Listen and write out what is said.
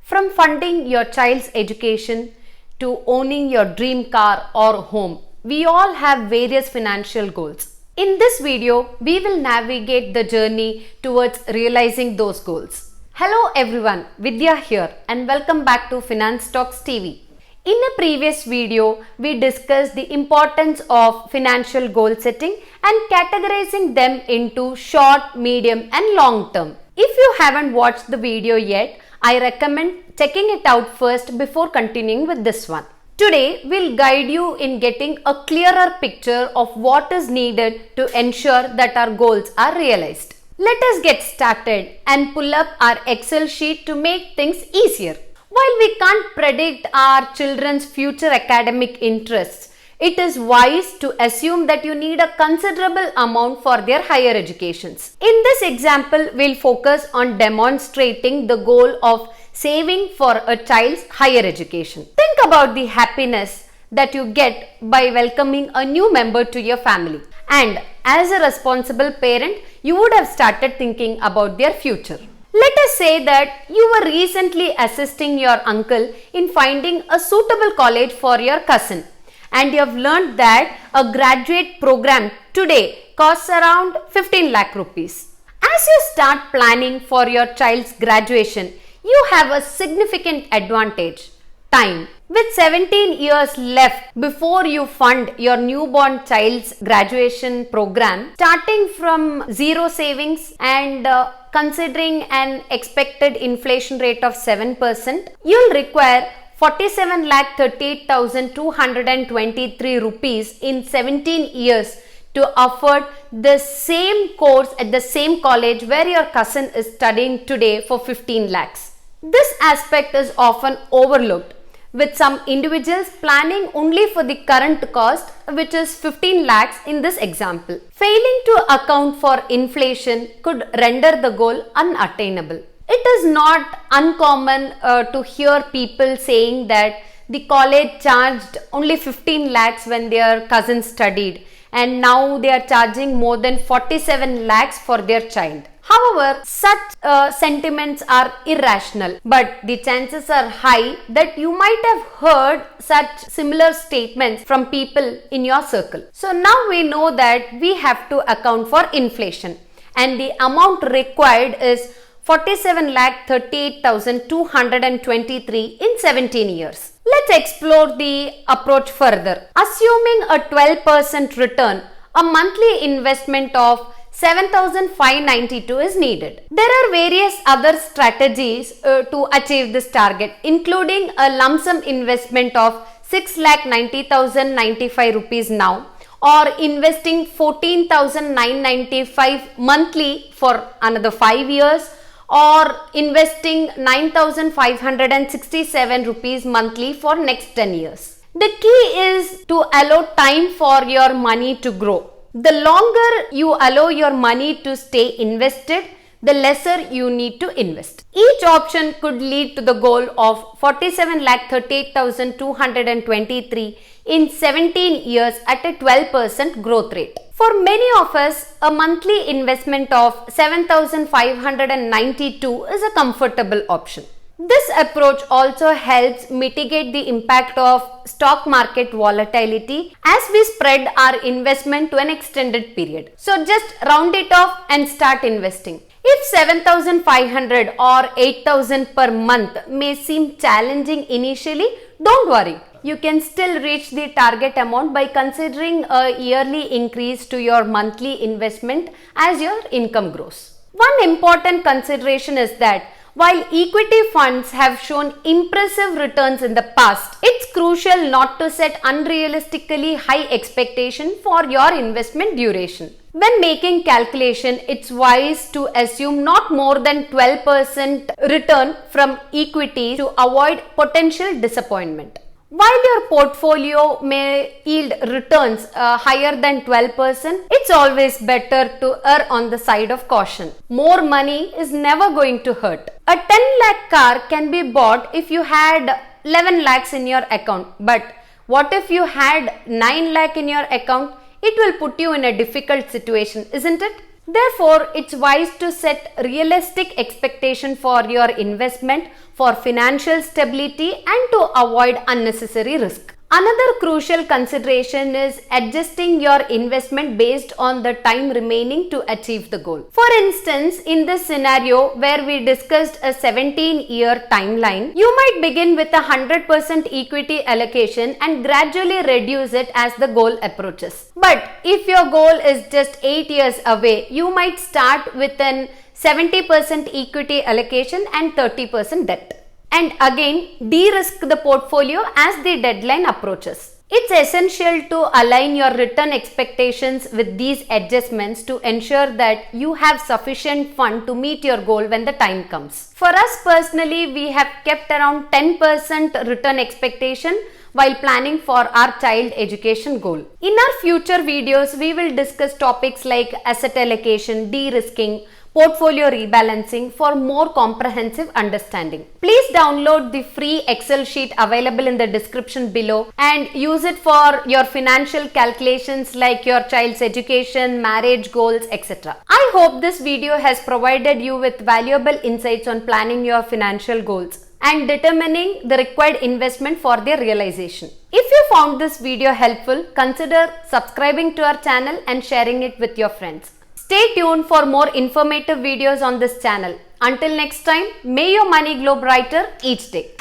From funding your child's education to owning your dream car or home, we all have various financial goals. In this video, we will navigate the journey towards realizing those goals. Hello everyone, Vidya here and welcome back to Finance Talks TV. In a previous video, we discussed the importance of financial goal setting and categorizing them into short, medium and long term. If you haven't watched the video yet, I recommend checking it out first before continuing with this one. Today, we'll guide you in getting a clearer picture of what is needed to ensure that our goals are realized. Let us get started and pull up our Excel sheet to make things easier. While we can't predict our children's future academic interests, it is wise to assume that you need a considerable amount for their higher educations. In this example, we'll focus on demonstrating the goal of saving for a child's higher education. Think about the happiness that you get by welcoming a new member to your family. And as a responsible parent, you would have started thinking about their future. Let us say that you were recently assisting your uncle in finding a suitable college for your cousin, and you have learned that a graduate program today costs around 15 lakh rupees. As you start planning for your child's graduation, you have a significant advantage: time. With 17 years left before you fund your newborn child's graduation program, starting from zero savings and considering an expected inflation rate of 7%, you'll require 47,38,223 rupees in 17 years to afford the same course at the same college where your cousin is studying today for 15 lakhs. This aspect is often overlooked, with some individuals planning only for the current cost, which is 15 lakhs in this example. Failing to account for inflation could render the goal unattainable. It is not uncommon to hear people saying that the college charged only 15 lakhs when their cousin studied and now they are charging more than 47 lakhs for their child. However, such sentiments are irrational, but the chances are high that you might have heard such similar statements from people in your circle. So now we know that we have to account for inflation, and the amount required is 47,38,223 in 17 years. Let's explore the approach further. Assuming a 12% return, a monthly investment of 7,592 is needed. There are various other strategies to achieve this target, including a lump sum investment of 6,90,095 rupees now, or investing 14,995 monthly for another 5 years, or investing 9,567 rupees monthly for next 10 years. The key is to allow time for your money to grow. The longer you allow your money to stay invested, the lesser you need to invest. Each option could lead to the goal of 47,38,223 in 17 years at a 12% growth rate. For many of us, a monthly investment of 7,592 is a comfortable option. This approach also helps mitigate the impact of stock market volatility as we spread our investment to an extended period. So just round it off and start investing. If 7,500 or 8,000 per month may seem challenging initially, don't worry. You can still reach the target amount by considering a yearly increase to your monthly investment as your income grows. One important consideration is that while equity funds have shown impressive returns in the past, it's crucial not to set unrealistically high expectation for your investment duration. When making calculation, it's wise to assume not more than 12% return from equity to avoid potential disappointment. While your portfolio may yield returns higher than 12%, it's always better to err on the side of caution. More money is never going to hurt. A 10 lakh car can be bought if you had 11 lakhs in your account. But what if you had 9 lakh in your account? It will put you in a difficult situation, isn't it? Therefore, it's wise to set realistic expectation for your investment for financial stability and to avoid unnecessary risk. Another crucial consideration is adjusting your investment based on the time remaining to achieve the goal. For instance, in this scenario where we discussed a 17-year timeline, you might begin with a 100% equity allocation and gradually reduce it as the goal approaches. But if your goal is just 8 years away, you might start with an 70% equity allocation and 30% debt. And again, de-risk the portfolio as the deadline approaches. It's essential to align your return expectations with these adjustments to ensure that you have sufficient fund to meet your goal when the time comes. For us personally, we have kept around 10% return expectation while planning for our child education goal. In our future videos, we will discuss topics like asset allocation, de-risking, portfolio rebalancing for more comprehensive understanding. Please download the free Excel sheet available in the description below and use it for your financial calculations like your child's education, marriage goals, etc. I hope this video has provided you with valuable insights on planning your financial goals and determining the required investment for their realization. If you found this video helpful, consider subscribing to our channel and sharing it with your friends. Stay tuned for more informative videos on this channel. Until next time, may your money glow brighter each day.